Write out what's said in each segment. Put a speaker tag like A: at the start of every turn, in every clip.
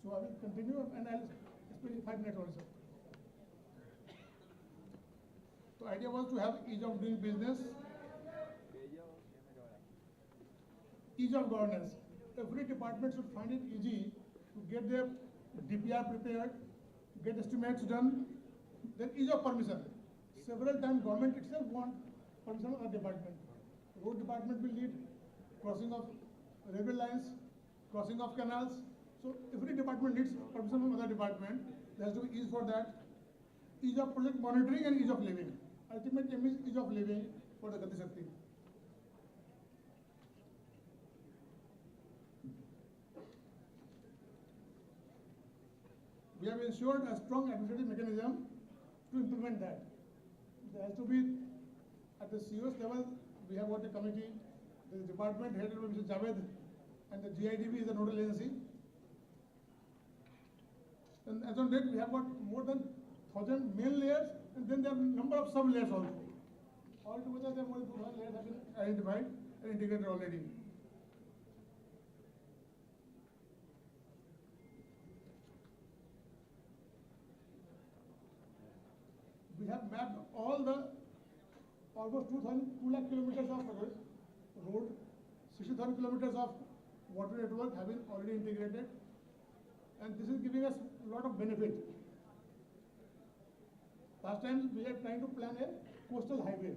A: So I will continue and I'll explain in 5 minutes also. So idea was to have ease of doing business, ease of governance. Every department should find it easy to get their DPR prepared, get estimates done, then ease of permission. Several times government itself want permission of a department. Road department will need crossing of railway lines, crossing of canals. So every department needs permission from other department. There has to be ease for that. Ease of project monitoring and ease of living. Ultimate aim is ease of living for the Gati Shakti. We have ensured a strong administrative mechanism to implement that. There has to be, at the COS level, we have got a committee, the department headed by Mr. Javed, and the GIDB is the nodal agency. And as on date, we have got more than 1,000 main layers, and then there are a number of sub layers also. Altogether, there are more than 2,000 layers have been identified and integrated already. We have mapped all the almost 2 lakh kilometers of road, 60,000 kilometers of water network have been already integrated, and this is giving us a lot of benefit. Last time we were trying to plan a coastal highway.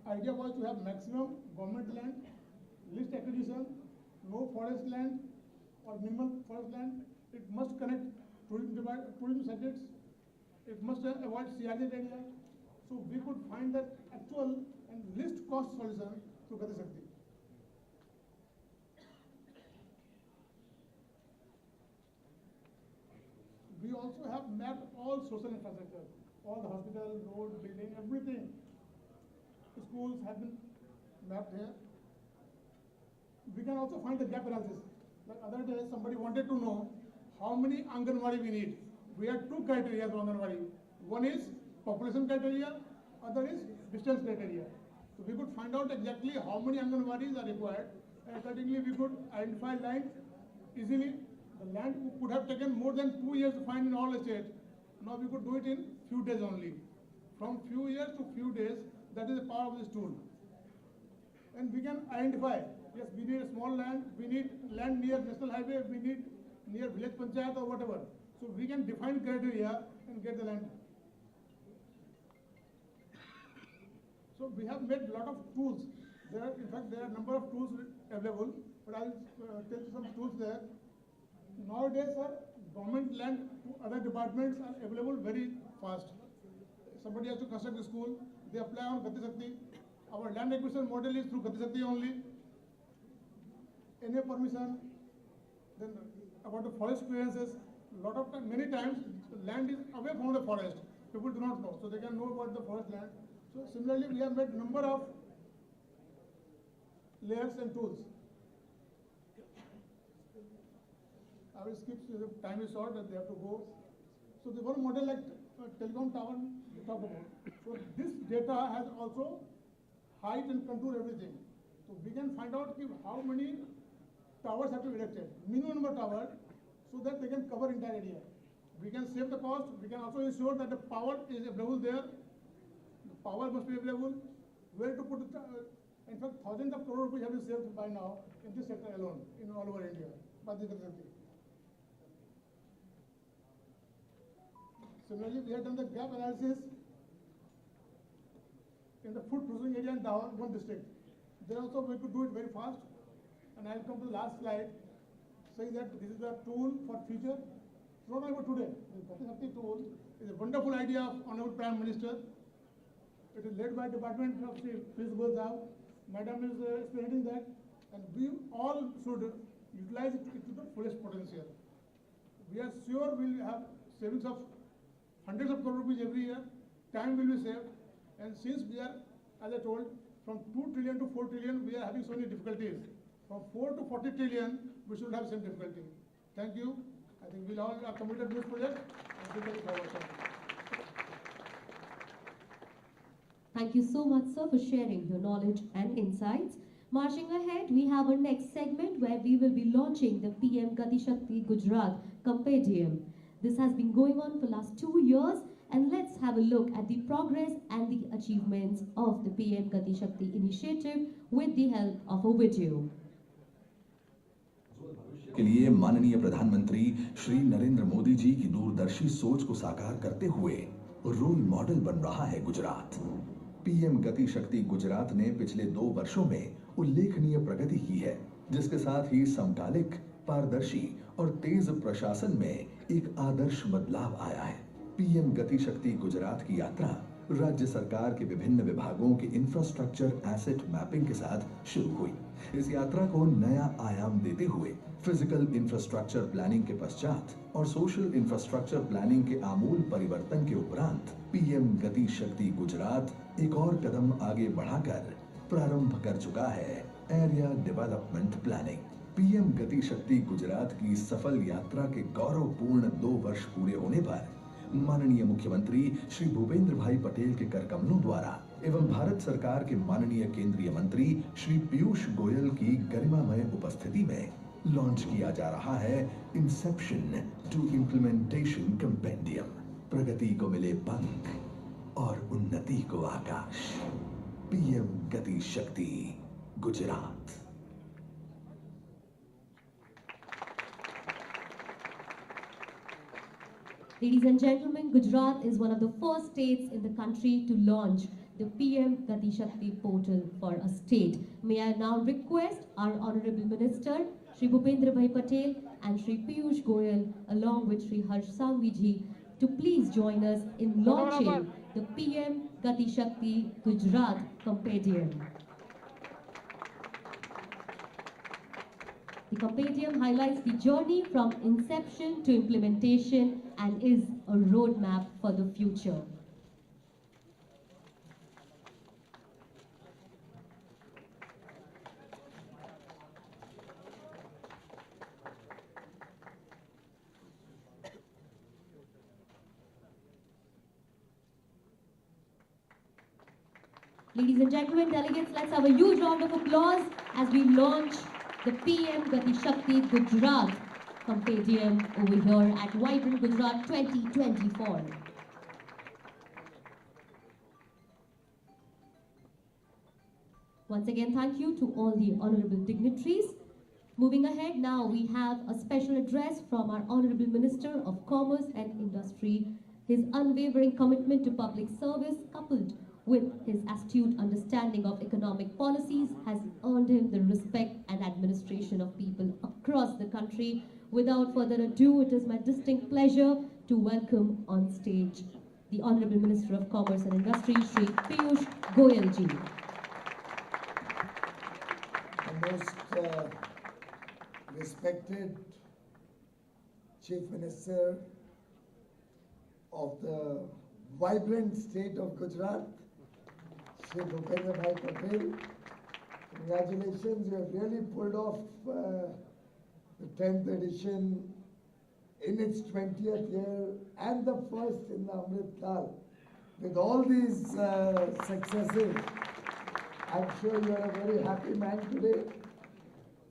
A: Idea was to have maximum government land, least acquisition, no forest land or minimal forest land. It must connect tourism circuits. It must avoid CRZ area. So we could find that actual and least cost solution to Gati Shakti. We also have mapped all social infrastructure, all the hospital, road, building, everything. The schools have been mapped here. We can also find the gap analysis. Like other day, somebody wanted to know how many Anganwadi we need. We have 2 criteria for Anganwadi. One is population criteria, other is distance criteria. So we could find out exactly how many Anganwadis are required, and accordingly we could identify land easily. The land could have taken more than 2 years to find in all states. Now we could do it in few days only. From few years to few days, that is the power of this tool. And we can identify, yes, we need a small land, we need land near national highway, we need near village panchayat or whatever. So we can define criteria and get the land. So we have made a lot of tools. In fact, there are a number of tools available, but I'll tell you some tools there. Nowadays, sir, government land to other departments are available very fast. Somebody has to construct a school, they apply on Gati Shakti. Our land acquisition model is through Gati Shakti only. Any permission, then about the forest clearances, lot of time, many times, land is away from the forest. People do not know, so they can know about the forest land. So similarly, we have made number of layers and tools. I will skip, the time is short and they have to go. So the one model like telecom tower we talked about. So this data has also height and contour everything. So we can find out how many towers have to be erected, minimum number of towers, so that they can cover entire area. We can save the cost. We can also ensure that the power is available there. The power must be available. Where to put it? In fact, thousands of crore rupees have been saved by now in this sector alone, in all over India, by this activity. Similarly, we have done the gap analysis in the food processing area in one district. There also we could do it very fast. And I'll come to the last slide, saying that this is a tool for future. Not only for today. The Gati Shakti tool is a wonderful idea of Honorable Prime Minister. It is led by Department of State, Madam is explaining that, and we all should utilize it to the fullest potential. We are sure we will have savings of hundreds of crore rupees every year, time will be saved, and since we are, as I told, from 2 trillion to 4 trillion, we are having so many difficulties. From 4 to 40 trillion, we should have some difficulty. Thank you. I think we all are committed to this project, and we take it forward.
B: Thank you so much, sir, for sharing your knowledge and insights. Marching ahead, we have our next segment where we will be launching the PM Gati Shakti Gujarat Compendium. This has been going on for last 2 years, and let's have a look at the progress and the achievements of the PM Gati Shakti initiative with the help of a video.
C: के लिए माननीय प्रधानमंत्री श्री नरेंद्र मोदी जी की दूरदर्शी सोच को साकार करते हुए रोल मॉडल बन रहा है गुजरात। पीएम गति शक्ति गुजरात ने पिछले 2 वर्षों में उल्लेखनीय प्रगति की है, जिसके साथ ही समकालिक, पारदर्शी और तेज प्रशासन में एक आदर्श बदलाव आया है। पीएम गति शक्ति गुजरात की यात्रा राज्य सरकार के विभिन्न विभागों के इंफ्रास्ट्रक्चर एसेट मैपिंग के साथ शुरू हुई। इस यात्रा को नया आयाम देते हुए फिजिकल इंफ्रास्ट्रक्चर प्लानिंग के पश्चात और सोशल इंफ्रास्ट्रक्चर प्लानिंग के आमूल परिवर्तन के उपरांत पीएम गति शक्ति गुजरात एक और कदम आगे बढ़ाकर प्रारंभ कर चुका है एरिया डेवलपमेंट प्लानिंग। पीएम गति शक्ति गुजरात की सफल यात्रा के गौरवपूर्ण 2 वर्ष पूरे होने पर माननीय मुख्यमंत्री श्री भूपेंद्र भाई पटेल के कर कमलों द्वारा एवं भारत सरकार के माननीय केंद्रीय मंत्री श्री पीयूष गोयल की गरिमामय उपस्थिति में लॉन्च किया जा रहा है इंसेप्शन टू इम्प्लीमेंटेशन कंपेंडियम। प्रगति को मिले पंख और उन्नति को आकाश। पीएम गति शक्ति Gujarat.
B: Ladies and gentlemen, Gujarat is one of the first states in the country to launch the PM Gati Shakti portal for a state. May I now request our Honorable Minister, Shri Bhupendra Bhai Patel and Shri Piyush Goyal, along with Shri Harsh Sanghvi ji, to please join us in launching the PM Gati Shakti Gujarat Compendium. The compendium highlights the journey from inception to implementation and is a roadmap for the future. Ladies and gentlemen, delegates, let's have a huge round of applause as we launch the PM Gati Shakti Gujarat Compendium over here at Vibrant Gujarat 2024. Once again, thank you to all the honorable dignitaries. Moving ahead, now we have a special address from our Honorable Minister of Commerce and Industry. His unwavering commitment to public service, coupled with his astute understanding of economic policies, has earned him the respect and admiration of people across the country. Without further ado, it is my distinct pleasure to welcome on stage the Honorable Minister of Commerce and Industry, Shri Piyush Goyal ji.
D: The most respected Chief Minister of the vibrant state of Gujarat, Shri Bhupendra Bhai Patel. Congratulations, you have really pulled off the 10th edition in its 20th year and the first in the Amrit Kal. With all these successes, I'm sure you are a very happy man today.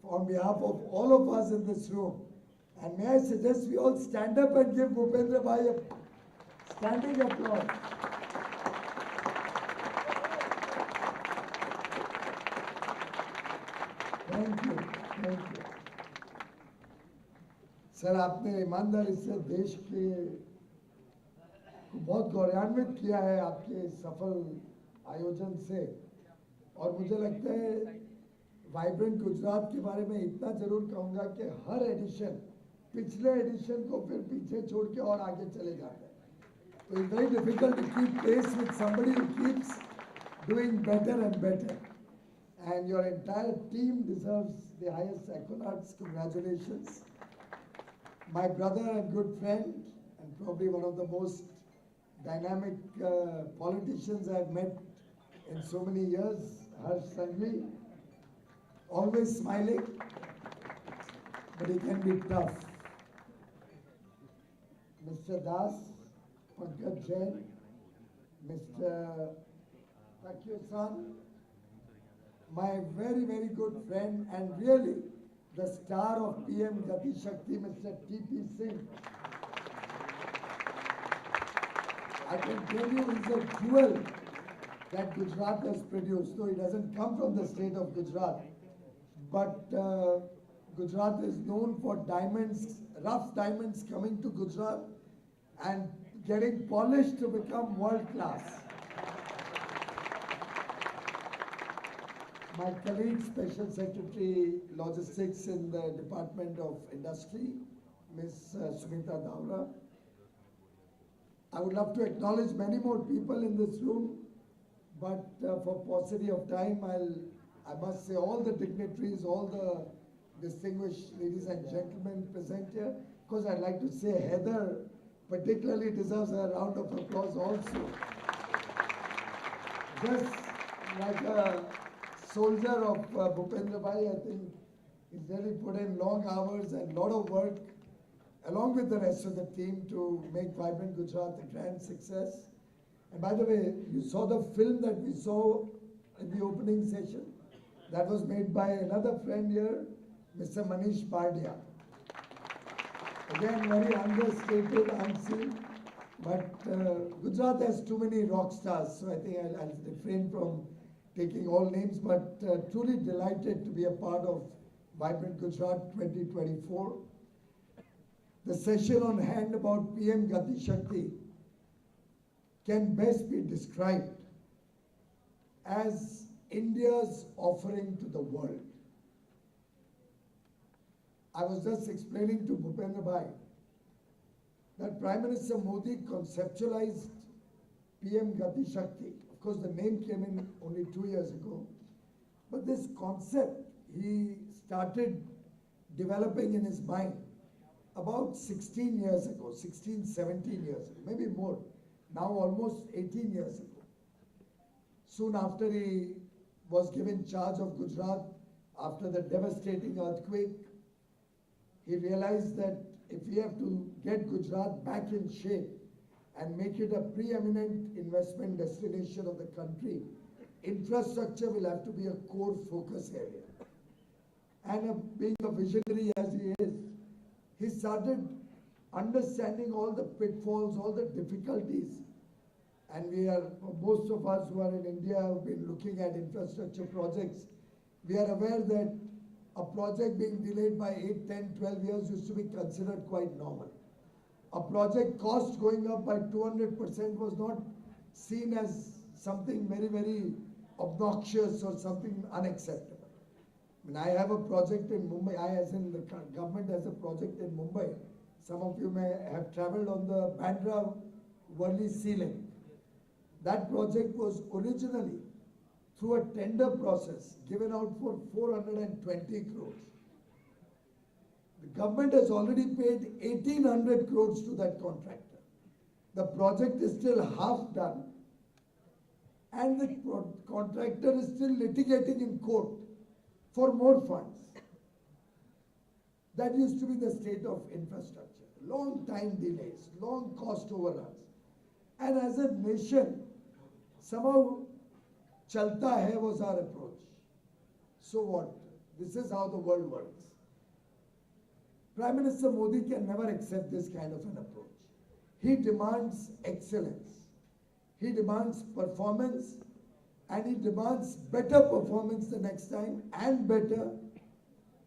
D: On behalf of all of us in this room, and may I suggest we all stand up and give Bhupendra Bhai a standing applause. Thank you, thank you. Sir, आपने ईमानदारी से देश के को बहुत गौरवान्वित किया है आपके सफल आयोजन से, और मुझे लगता है वाइब्रेंट गुजरात के बारे में इतना जरूर कहूँगा कि हर एडिशन पिछले एडिशन को फिर पीछे छोड़ के और आगे चले जाते हैं. तो it's very difficult to keep pace with somebody who keeps doing better and better, and your entire team deserves the highest accolades. Congratulations. My brother and good friend, and probably one of the most dynamic politicians I've met in so many years, Harsh Sanghvi, always smiling, but he can be tough. Mr. Das, Pankaj Jain, Mr. Takyo-san, my very, very good friend and really the star of PM Gati Shakti, Mr. T.P. Singh. I can tell you he's a jewel that Gujarat has produced. Though he doesn't come from the state of Gujarat, but Gujarat is known for diamonds, rough diamonds coming to Gujarat and getting polished to become world class. My colleague, Special Secretary Logistics in the Department of Industry, Ms. Sumita Davra. I would love to acknowledge many more people in this room, but for paucity of time, I must say all the dignitaries, all the distinguished ladies and gentlemen present here, because I'd like to say Heather particularly deserves a round of applause also. Just like a soldier of Bhupendra Bhai, I think he's really put in long hours and lot of work along with the rest of the team to make Vibrant Gujarat a grand success. And by the way, you saw the film that we saw in the opening session. That was made by another friend here, Mr. Manish Bardia. Again, very understated, unseen. But Gujarat has too many rock stars, so I think I'll refrain from taking all names, but truly delighted to be a part of Vibrant Gujarat 2024. The session on hand about PM Gati Shakti can best be described as India's offering to the world. I was just explaining to Bhupendra Bhai that Prime Minister Modi conceptualized PM Gati Shakti. Of course, the name came in only 2 years ago. But this concept he started developing in his mind about 16 years ago, 16, 17 years ago, maybe more. Now almost 18 years ago. Soon after he was given charge of Gujarat, after the devastating earthquake, he realized that if we have to get Gujarat back in shape and make it a preeminent investment destination of the country, infrastructure will have to be a core focus area. And being a visionary as he is, he started understanding all the pitfalls, all the difficulties. And most of us who are in India have been looking at infrastructure projects. We are aware that a project being delayed by 8, 10, 12 years used to be considered quite normal. A project cost going up by 200% was not seen as something very, very obnoxious or something unacceptable. I mean, I have a project in Mumbai, as in the government has a project in Mumbai. Some of you may have traveled on the Bandra-Worli Sea Link. That project was originally, through a tender process, given out for 420 crores. The government has already paid 1,800 crores to that contractor. The project is still half done, and the contractor is still litigating in court for more funds. That used to be the state of infrastructure. Long time delays, long cost overruns. And as a nation, somehow chalta hai was our approach. So what? This is how the world works. Prime Minister Modi can never accept this kind of an approach. He demands excellence. He demands performance, and he demands better performance the next time and better,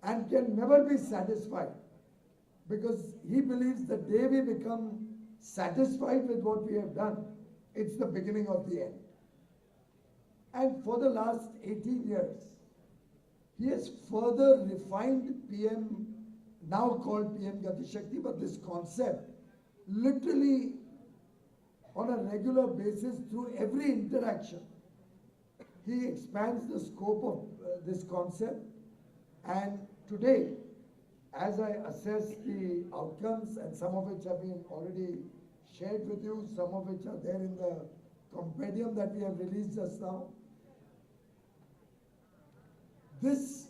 D: and can never be satisfied, because he believes the day we become satisfied with what we have done, it's the beginning of the end. And for the last 18 years, he has further refined PM, now called PM Gati Shakti, but this concept literally on a regular basis through every interaction. He expands the scope of this concept, and today, as I assess the outcomes, and some of which have been already shared with you, some of which are there in the compendium that we have released just now, this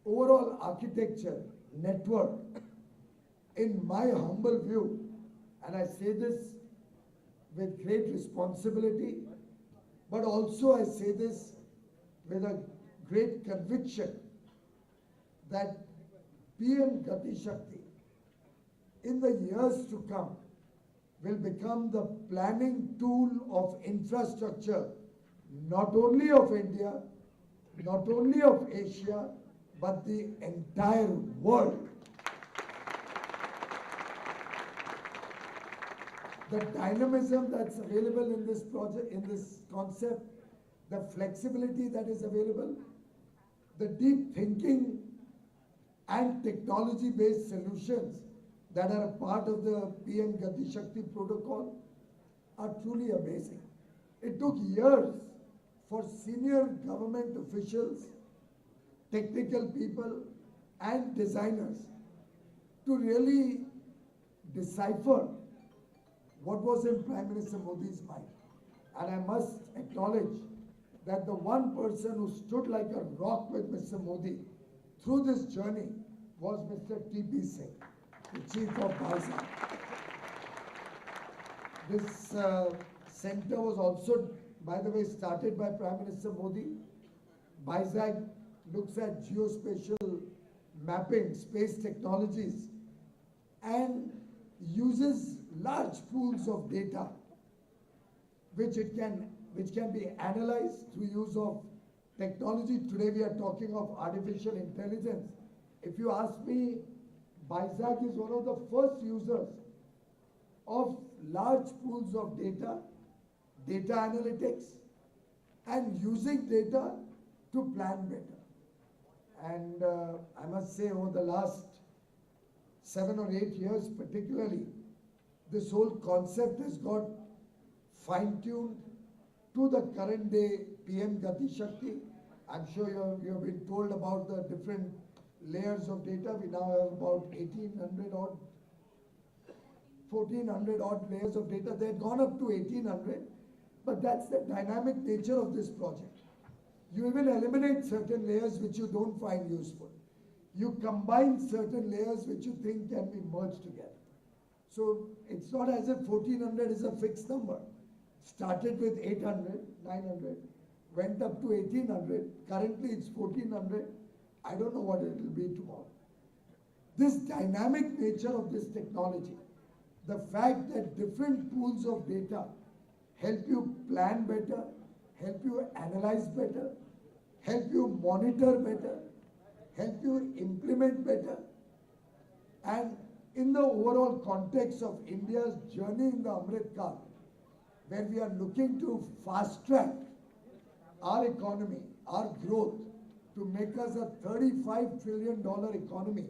D: overall architecture, network, in my humble view, and I say this with great responsibility, but also I say this with a great conviction that PM Gati Shakti in the years to come will become the planning tool of infrastructure, not only of India, not only of Asia, but the entire world. The dynamism that's available in this project, in this concept, the flexibility that is available, the deep thinking and technology-based solutions that are a part of the PM Gati Shakti protocol are truly amazing. It took years for senior government officials, technical people and designers to really decipher what was in Prime Minister Modi's mind. And I must acknowledge that the one person who stood like a rock with Mr. Modi through this journey was Mr. T.P. Singh, the Chief of BISAG. This center was also, by the way, started by Prime Minister Modi. BISAG looks at geospatial mapping, space technologies, and uses large pools of data which can be analyzed through use of technology. Today we are talking of artificial intelligence. If you ask me, BISAG is one of the first users of large pools of data, data analytics, and using data to plan better. And I must say, over the last 7 or 8 years particularly, this whole concept has got fine-tuned to the current day PM Gati Shakti. I'm sure you have been told about the different layers of data. We now have about 1,400 odd layers of data. They had gone up to 1,800, but that's the dynamic nature of this project. You even eliminate certain layers which you don't find useful. You combine certain layers which you think can be merged together. So it's not as if 1,400 is a fixed number. Started with 800, 900, went up to 1,800. Currently it's 1,400. I don't know what it will be tomorrow. This dynamic nature of this technology, the fact that different pools of data help you plan better, help you analyze better, help you monitor better, help you implement better, and in the overall context of India's journey in the Amrit Kaal, where we are looking to fast track our economy, our growth, to make us a $35 trillion economy,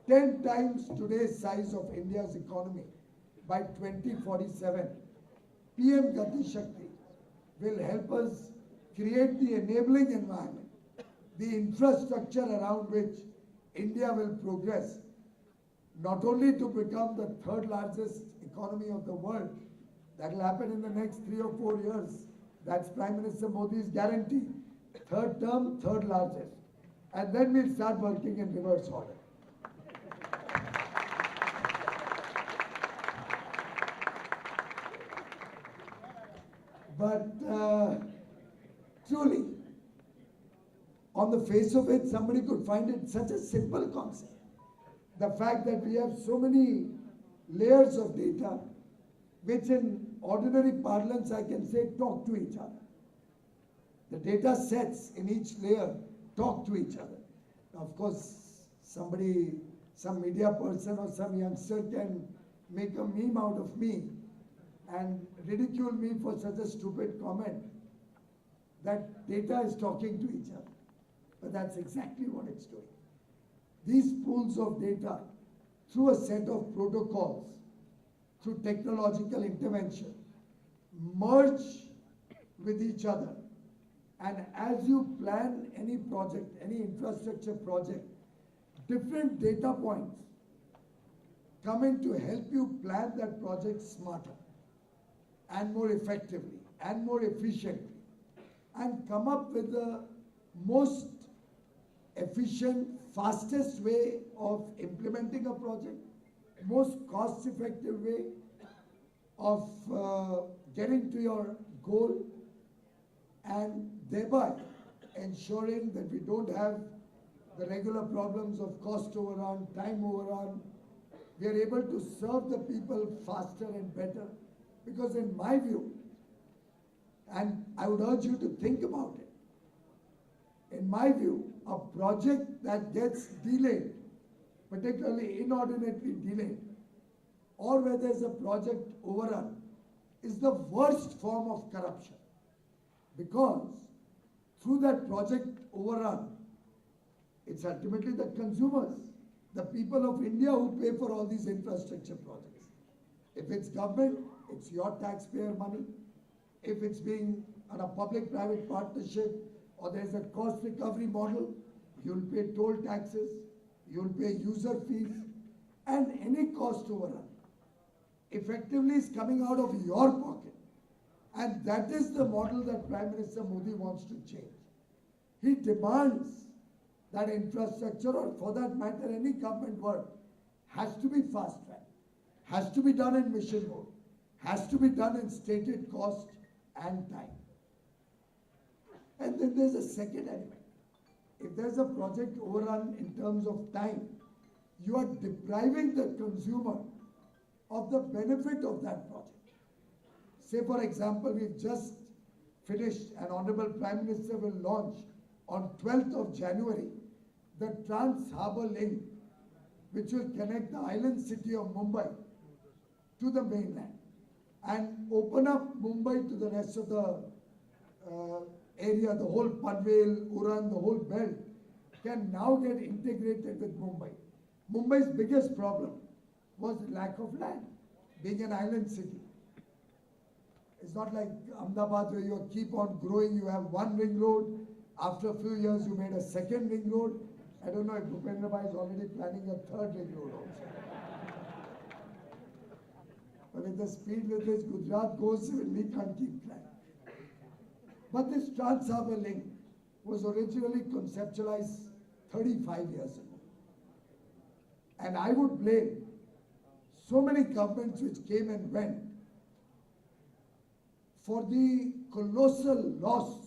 D: 10 times today's size of India's economy by 2047. PM Gati Shakti will help us create the enabling environment, the infrastructure around which India will progress, not only to become the third largest economy of the world. That will happen in the next 3 or 4 years. That's Prime Minister Modi's guarantee. Third term, third largest. And then we'll start working in reverse order. But truly, on the face of it, somebody could find it such a simple concept. The fact that we have so many layers of data, which in ordinary parlance I can say talk to each other. The data sets in each layer talk to each other. Now, of course, somebody, some media person or some youngster can make a meme out of me and ridicule me for such a stupid comment that data is talking to each other. But that's exactly what it's doing. These pools of data, through a set of protocols, through technological intervention, merge with each other. And as you plan any project, any infrastructure project, different data points come in to help you plan that project smarter and more effectively and more efficiently, and come up with the most efficient, fastest way of implementing a project, most cost-effective way of getting to your goal, and thereby ensuring that we don't have the regular problems of cost overrun, time overrun. We are able to serve the people faster and better. Because in my view, and I would urge you to think about it, in my view, a project that gets delayed, particularly inordinately delayed, or where there's a project overrun, is the worst form of corruption. Because through that project overrun, it's ultimately the consumers, the people of India who pay for all these infrastructure projects. If it's government, it's your taxpayer money. If it's being on a public-private partnership or there's a cost recovery model, you'll pay toll taxes, you'll pay user fees, and any cost overrun effectively is coming out of your pocket. And that is the model that Prime Minister Modi wants to change. He demands that infrastructure, or for that matter any government work, has to be fast-tracked, has to be done in mission mode, has to be done in stated cost and time. And then there's a second element. If there's a project overrun in terms of time, you are depriving the consumer of the benefit of that project. Say for example, we've just finished, and Honorable Prime Minister will launch on 12th of January, the Trans-Harbour Link, which will connect the island city of Mumbai to the mainland and open up Mumbai to the rest of the area. The whole Panvel, Uran, the whole belt can now get integrated with Mumbai. Mumbai's biggest problem was lack of land, being an island city. It's not like Ahmedabad where you keep on growing, you have one ring road, after a few years you made a second ring road. I don't know if Bhupendra Bhai is already planning a third ring road also. But with the speed with which Gujarat goes, we can't keep track. But this Trans-Harbour Link was originally conceptualized 35 years ago. And I would blame so many governments which came and went for the colossal loss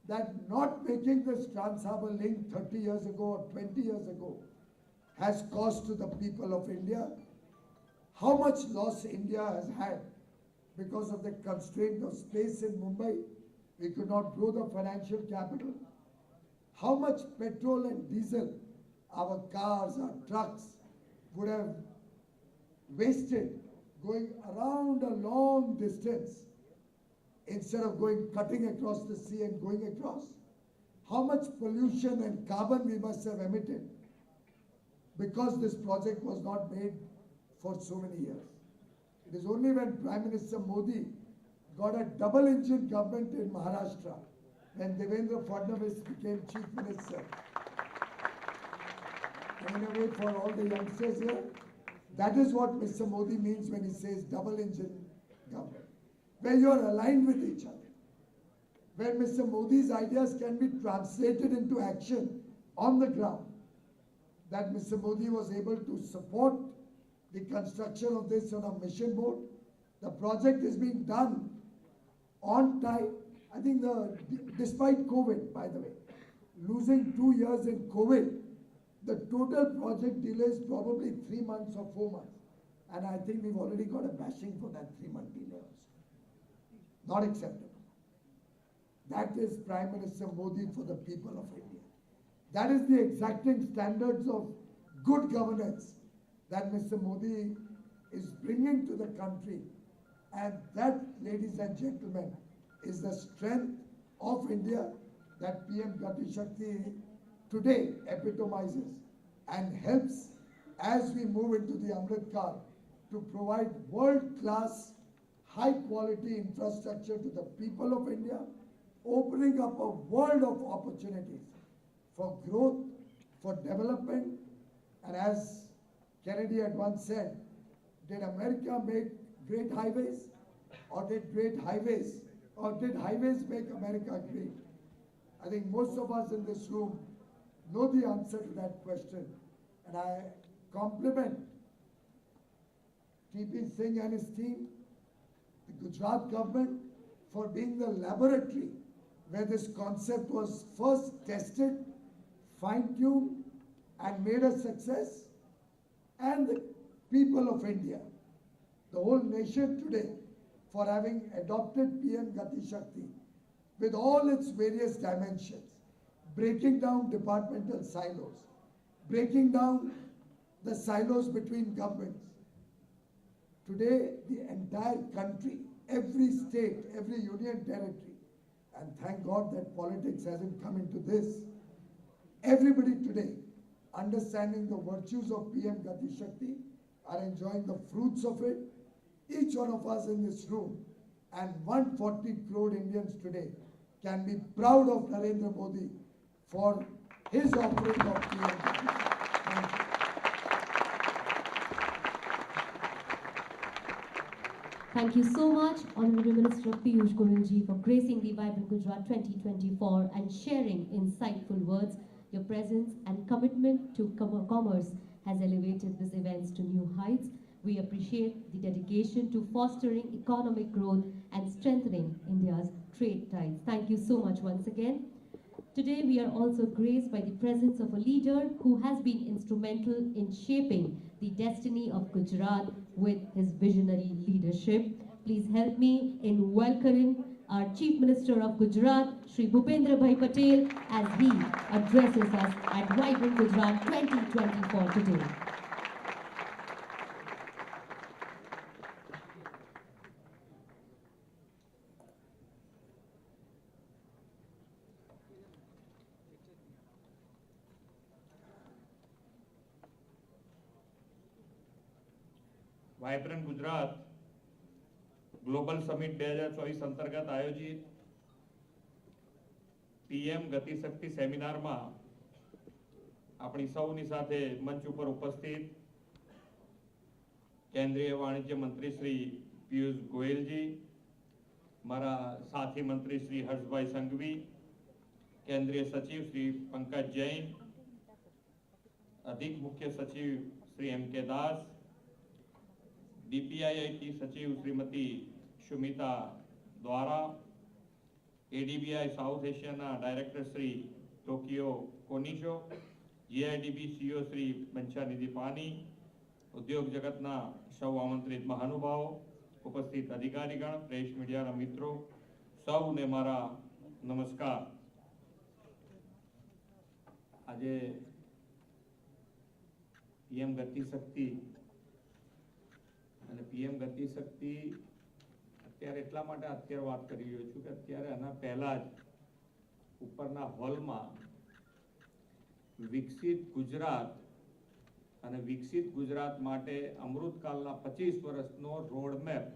D: that not making this Trans-Harbour Link 30 years ago or 20 years ago has caused to the people of India. How much loss India has had because of the constraint of space in Mumbai. We could not grow the financial capital. How much petrol and diesel our cars, our trucks would have wasted going around a long distance instead of cutting across the sea and going across. How much pollution and carbon we must have emitted because this project was not made for so many years. It is only when Prime Minister Modi got a double-engine government in Maharashtra, when Devendra Fadnavis became Chief Minister. And in a way, for all the youngsters here, that is what Mr. Modi means when he says double-engine government, where you are aligned with each other, where Mr. Modi's ideas can be translated into action on the ground, that Mr. Modi was able to support the construction of this on a mission mode. The project is being done on time. I think despite COVID, by the way, losing 2 years in COVID, the total project delay is probably 3 months or 4 months. And I think we've already got a bashing for that 3-month delay also. Not acceptable. That is Prime Minister Modi for the people of India. That is the exacting standards of good governance that Mr. Modi is bringing to the country. And that, ladies and gentlemen, is the strength of India that PM Gati Shakti today epitomizes and helps as we move into the Amrit Kaal to provide world-class, high-quality infrastructure to the people of India, opening up a world of opportunities for growth, for development. And as Kennedy had once said, did America make great highways, or did highways make America great? I think most of us in this room know the answer to that question. And I compliment T.P. Singh and his team, the Gujarat government, for being the laboratory where this concept was first tested, fine-tuned, and made a success, and the people of India, the whole nation today, for having adopted PM Gati Shakti with all its various dimensions, breaking down departmental silos, breaking down the silos between governments. Today, the entire country, every state, every union territory, and thank God that politics hasn't come into this, everybody today, understanding the virtues of PM Gati Shakti, are enjoying the fruits of it. Each one of us in this room and 140 crore Indians today can be proud of Narendra Modi for his offering of PM Gati Shakti.
B: Thank you so much, Honorable Minister Piyush Goyal ji, for gracing the Vibrant Gujarat 2024 and sharing insightful words. Your presence and commitment to commerce has elevated these events to new heights. We appreciate the dedication to fostering economic growth and strengthening India's trade ties. Thank you so much once again. Today, we are also graced by the presence of a leader who has been instrumental in shaping the destiny of Gujarat with his visionary leadership. Please help me in welcoming our Chief Minister of Gujarat, Shri Bhupendra Bhai Patel, as he addresses us at Vibrant Gujarat 2024 today.
E: Vibrant Gujarat global summit 2024 અંતર્ગત આયોજિત PM ગતિ શક્તિ સેમિનારમાં આપણી સૌની સાથે મંચ ઉપર ઉપસ્થિત કેન્દ્રીય વાણિજ્ય મંત્રી શ્રી પિયુષ ગોયલજી, મારા સાથી મંત્રી શ્રી હર્ષભાઈ સંઘવી, કેન્દ્રીય સચિવ શ્રી પંકજ જૈન, અધિક મુખ્ય સચિવ શ્રી એમ કે દાસ, DPIIT સચિવ શ્રીમતી સુમિતા દ્વારા, ADBI સાઉથ એશિયાના director Shri Takeo Konishi, GIDB CEO Shri Banchhanidhi Pani, ઉદ્યોગ જગતના સૌ આમંત્રિત મહાનુભાવો, ઉપસ્થિત અધિકારીગણ, પ્રેસ મીડિયાના મિત્રો, સૌને મારા નમસ્કાર. આજે PM ગતિ શક્તિ અને PM ગતિ શક્તિ અત્યારે એટલા માટે અત્યારે વાત કરી રહ્યો છું કે અત્યારે આના પહેલા જ ઉપરના હોલમાં વિકસિત ગુજરાત અને વિકસિત ગુજરાત માટે અમૃતકાલના 25 વર્ષનો રોડ મેપ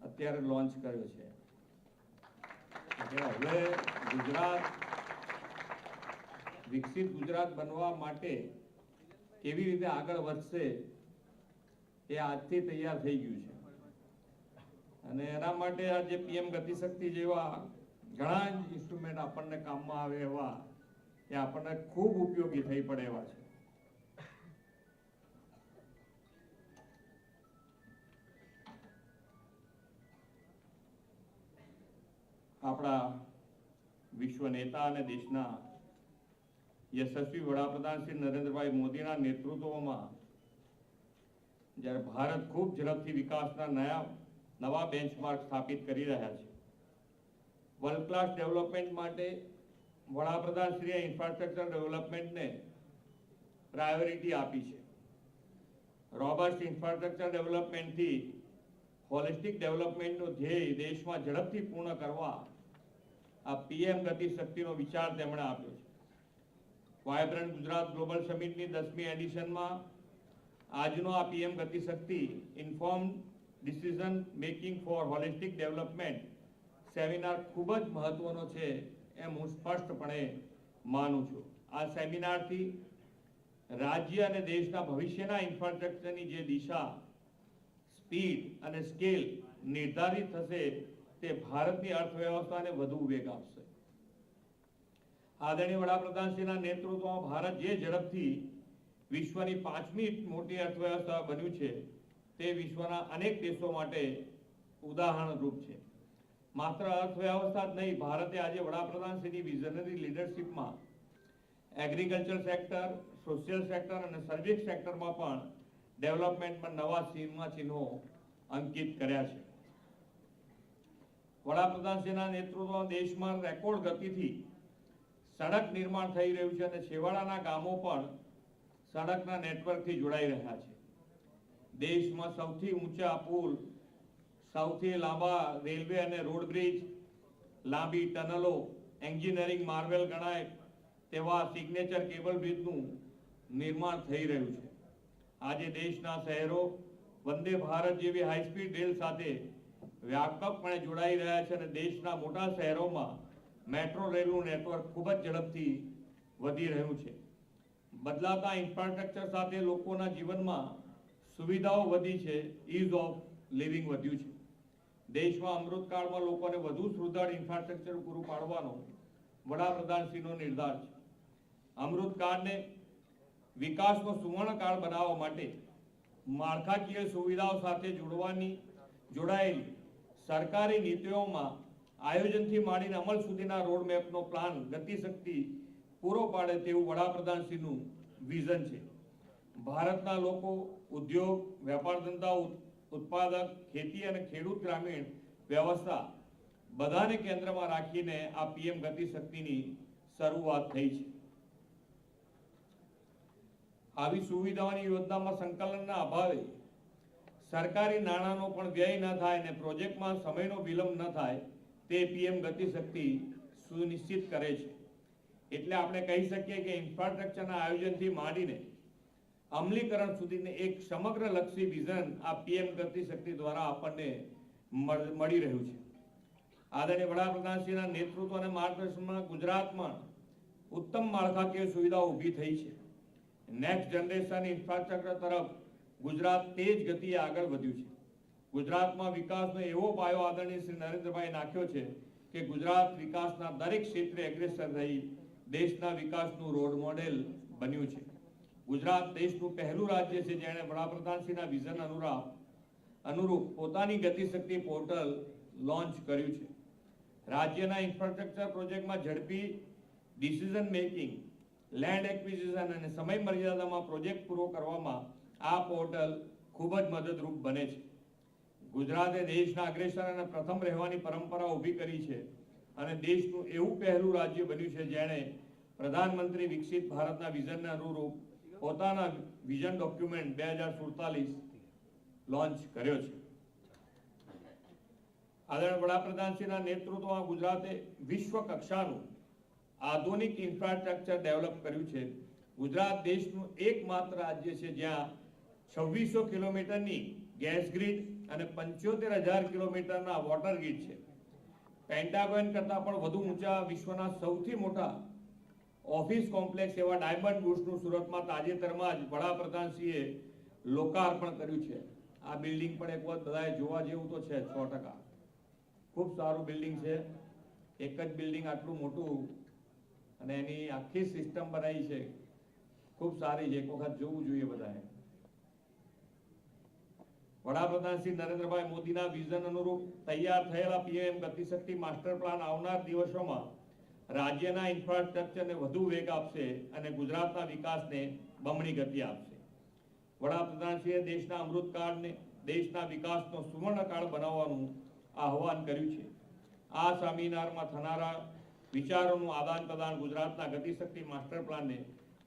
E: અત્યારે લોન્ચ કર્યો છે. હવે ગુજરાત વિકસિત ગુજરાત બનવા માટે કેવી રીતે આગળ વધશે એ આજથી તૈયાર થઈ ગયું છે. અને એના માટે આ જે PM ગતિ શક્તિ જેવા ઘણા ઇન્સ્ટ્રુમેન્ટ આપણને કામમાં આવે એવા એ આપણને ખૂબ ઉપયોગી થઈ પડે એવા છે. આપણા વિશ્વ નેતા અને દેશના યશસ્વી વડાપ્રધાન શ્રી નરેન્દ્રભાઈ મોદીના નેતૃત્વમાં જ્યારે ભારત ખૂબ ઝડપથી વિકાસના નવા બેન્ચમાર્ક સ્થાપિત કરી રહ્યા છે. વર્લ્ડ ક્લાસ ડેવલપમેન્ટ માટે વડાપ્રધાનશ્રીએ ઇન્ફ્રાસ્ટ્રક્ચર ડેવલપમેન્ટને પ્રાયોરિટી આપી છે. રોબસ્ટ ઇન્ફ્રાસ્ટ્રક્ચર ડેવલપમેન્ટથી હોલિસ્ટિક ડેવલપમેન્ટનો ધ્યેય દેશમાં ઝડપથી પૂર્ણ કરવા આ PM ગતિ શક્તિનો વિચાર તેમણે આપ્યો છે. વાયબ્રન્ટ ગુજરાત ગ્લોબલ સમિટની 10મી એડિશનમાં આજનો આ PM Gati Shakti inform decision making for holistic development seminar ખૂબ જ મહત્વનો છે એમ હું સ્પષ્ટપણે માનું છું. આ સેમિનારથી રાજ્ય અને દેશના ભવિષ્યના ઇન્ફ્રાસ્ટ્રક્ચરની જે દિશા, સ્પીડ અને સ્કેલ નિર્ધારિત થશે તે ભારતની અર્થવ્યવસ્થાને વધુ વેગ આપશે. આદરણીય વડાપ્રધાનશ્રીના નેતૃત્વમાં ભારત જે ઝડપથી વિશ્વની 5મી મોટી અર્થવ્યવસ્થા બન્યું છે તે વિશ્વના અનેક દેશો માટે ઉદાહરણરૂપ છે. માત્ર અર્થવ્યવસ્થા જ નહીં, ભારતે આજે વડાપ્રધાનશ્રીની વિઝનરી લીડરશિપમાં એગ્રીકલ્ચર સેક્ટર, સોશિયલ સેક્ટર અને સર્વિસ સેક્ટરમાં પણ ડેવલપમેન્ટમાં નવા સીમાચિહ્નો અંકિત કર્યા છે. વડાપ્રધાનશ્રીના નેતૃત્વમાં દેશમાં રેકોર્ડ ગતિથી સડક નિર્માણ થઈ રહ્યું છે અને છેવાડાના ગામો પણ સડકના નેટવર્કથી જોડાઈ રહ્યા છે. દેશમાં સૌથી ઊંચા પુલ, સૌથી લાંબા રેલવે અને રોડ બ્રિજ, લાંબી ટનલો, એન્જિનિયરિંગ માર્વેલ ગણાય તેવા સિગ્નેચર કેબલ બ્રિજનું નિર્માણ થઈ રહ્યું છે. આજે દેશના શહેરો વંદે ભારત જેવી હાઈસ્પીડ રેલ સાથે વ્યાપકપણે જોડાઈ રહ્યા છે અને દેશના મોટા શહેરોમાં મેટ્રો રેલનું નેટવર્ક ખૂબ જ ઝડપથી વધી રહ્યું છે. બદલાતા ઇન્ફ્રાસ્ટ્રક્ચર સાથે લોકોના જીવનમાં સુવિધાઓ વધી છે, ઇઝ ઓફ લિવિંગ વધ્યું છે. દેશમાં અમૃતકાળમાં લોકોને વધુ સુદૃઢ ઇન્ફ્રાસ્ટ્રક્ચર પૂરું પાડવાનો વડાપ્રધાનશ્રીનો નિર્ધાર છે. અમૃતકાળને વિકાસનો સુવર્ણકાળ બનાવવા માટે માળખાકીય સુવિધાઓ સાથે જોડાયેલી સરકારી નીતિઓમાં આયોજનથી માંડીને અમલ સુધીના રોડમેપનો પ્લાન ગતિશક્તિ પૂરો પાડે તેવું વડાપ્રધાનશ્રીનું વિઝન છે. ભારતના લોકો, ઉદ્યોગ, વેપાર ધંધા, ઉત્પાદક, ખેતી અને ખેડૂત ગ્રામીણ વ્યવસ્થા બધાને કેન્દ્રમાં રાખીને આ પીએમ ગતિશક્તિની શરૂઆત થઈ છે. આવી સુવિધાઓની યોજનામાં સંકલનના અભાવે સરકારી નાણાંનો પણ વ્યય ન થાય અને પ્રોજેક્ટમાં સમયનો વિલંબ ન થાય તે પીએમ ગતિશક્તિ સુનિશ્ચિત કરે છે. એટલે આપણે કહી શકીએ કે ઇન્ફ્રાસ્ટ્રક્ચરના આયોજનથી માંડીને અમલીકરણ સુધીને એક સમગ્રલક્ષી વિઝન આ પીએમ ગતિશક્તિ દ્વારા આપણને મળી રહ્યું છે. આદરણીય વડાપ્રધાનશ્રીના નેતૃત્વ અને માર્ગદર્શનમાં ગુજરાતમાં ઉત્તમ માળખાકીય સુવિધાઓ ઊભી થઈ છે. નેક્સ્ટ જનરેશન ઇન્ફ્રાસ્ટ્રક્ચર તરફ ગુજરાત તેજ ગતિએ આગળ વધ્યું છે. ગુજરાતમાં વિકાસનો એવો પાયો આદરણીય શ્રી નરેન્દ્રભાઈ નાખ્યો છે કે ગુજરાત વિકાસના દરેક ક્ષેત્રે અગ્રેસર રહી દેશના વિકાસનું રોલ મોડેલ બન્યું છે. ગુજરાત દેશનું પહેલું રાજ્ય છે જેણે વડાપ્રધાનશ્રીના વિઝન અનુરૂપ પોતાની ગતિશક્તિ પોર્ટલ લોન્ચ કર્યું છે. રાજ્યના ઇન્ફ્રાસ્ટ્રક્ચર પ્રોજેક્ટમાં ઝડપી ડિસિઝન મેકિંગ, લેન્ડ એક્વિઝિશન અને સમય મર્યાદામાં પ્રોજેક્ટ પૂરો કરવામાં આ પોર્ટલ ખૂબ જ મદદરૂપ બને છે. ગુજરાતે દેશના અગ્રેસર અને પ્રથમ રહેવાની પરંપરા ઊભી કરી છે અને દેશનું એવું પહેલું રાજ્ય બન્યું છે જેણે પ્રધાનમંત્રી વિકસિત ભારતના વિઝનને અનુરૂપ પોતાના વિઝન ડોક્યુમેન્ટ 2047 લોન્ચ કર્યો છે. આદરણીય વડાપ્રધાનશ્રીના નેતૃત્વમાં ગુજરાતે વિશ્વ કક્ષાનું આધુનિક ઇન્ફ્રાસ્ટ્રક્ચર ડેવલપ કર્યું છે. ગુજરાત દેશનું એકમાત્ર રાજ્ય છે જ્યાં 2600 કિલોમીટરની ગેસ ગ્રીડ અને 75,000 કિલોમીટરના વોટર ગ્રીડ છે. પેન્ટાગોન કરતાં પણ વધુ ઊંચા વિશ્વના સૌથી મોટા ઓફિસ કોમ્પ્લેક્સ એવા ડાયમંડ બુશનું સુરતમાં તાજેતરમાં જ વડાપ્રધાનશ્રીએ લોકાર્પણ કર્યું છે. આ બિલ્ડિંગ પણ એક વખત બધાએ જોવા જેવું તો છે 100%. ખૂબ સારું બિલ્ડિંગ છે. એક જ બિલ્ડિંગ આટલું મોટું અને એની આખી સિસ્ટમ બનાવી છે, ખૂબ સારી છે. એક વખત જોવું જોઈએ બધાએ. વડાપ્રધાન શ્રી નરેન્દ્રભાઈ મોદીના વિઝન અનુરૂપ તૈયાર થયેલા પીએમ ગતિશક્તિ માસ્ટર પ્લાન આવનાર દિવસોમાં રાજ્યના ઇન્ફ્રાસ્ટ્રક્ચરને વધુ વેગ આપશે અને ગુજરાતના વિકાસને બમણી ગતિ આપશે. વડાપ્રધાનશ્રીએ દેશના અમૃતકાળને દેશના વિકાસનો સુવર્ણકાળ બનાવવાનું આહવાન કર્યું છે. આ સેમિનારમાં થનારા વિચારોનું આદાન પ્રદાન ગુજરાતના ગતિશક્તિ માસ્ટર પ્લાનને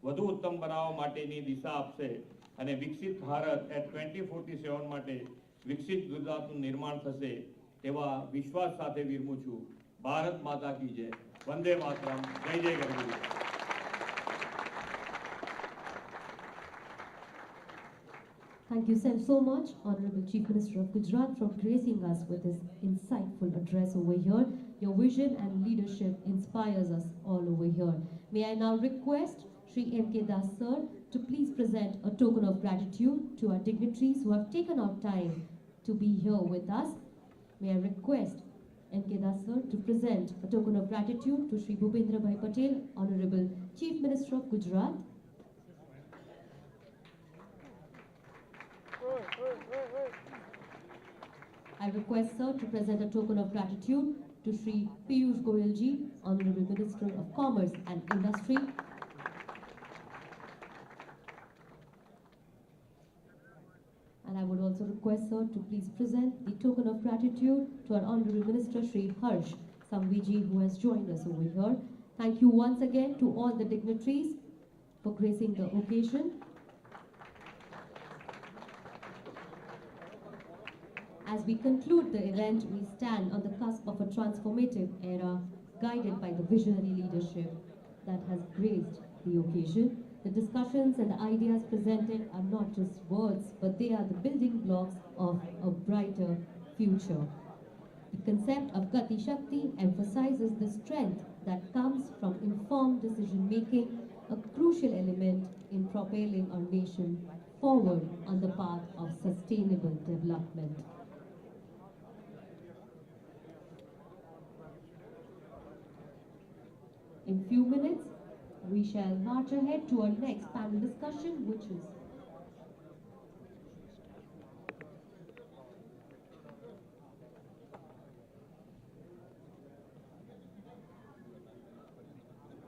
E: વધુ ઉત્તમ બનાવવા માટેની દિશા આપશે અને વિકસિત ભારત એટ 2047 માટે વિકસિત ગુજરાતનું નિર્માણ થશે એવા વિશ્વાસ સાથે વિરમું છું. ભારત માતા કી જય. વંદે માતરમ. જય જય ગરવી.
B: Thank you so much, Honorable Chief Minister of Gujarat, for gracing us with this insightful address over here. Your vision and leadership inspires us all over here. May I now request Shri M.K. Das sir to please present a token of gratitude to our dignitaries who have taken out time to be here with us. May I request M.K. Das sir to present a token of gratitude to Shri Bhupendra Bhai Patel, Honorable Chief Minister of Gujarat. I request Sir to present a token of gratitude to Shri Piyush Goyalji, Honorable Minister of Commerce and Industry. And I would also request Sir to please present the token of gratitude to our Honorable Minister Shri Harsh Samviji, who has joined us over here. Thank you once again to all the dignitaries for gracing the occasion. As we conclude the event, we stand on the cusp of a transformative era guided by the visionary leadership that has graced the occasion. The discussions and the ideas presented are not just words, but they are the building blocks of a brighter future. The concept of Gati Shakti emphasizes the strength that comes from informed decision-making, a crucial element in propelling our nation forward on the path of sustainable development. In few minutes, we shall march ahead to our next panel discussion, which is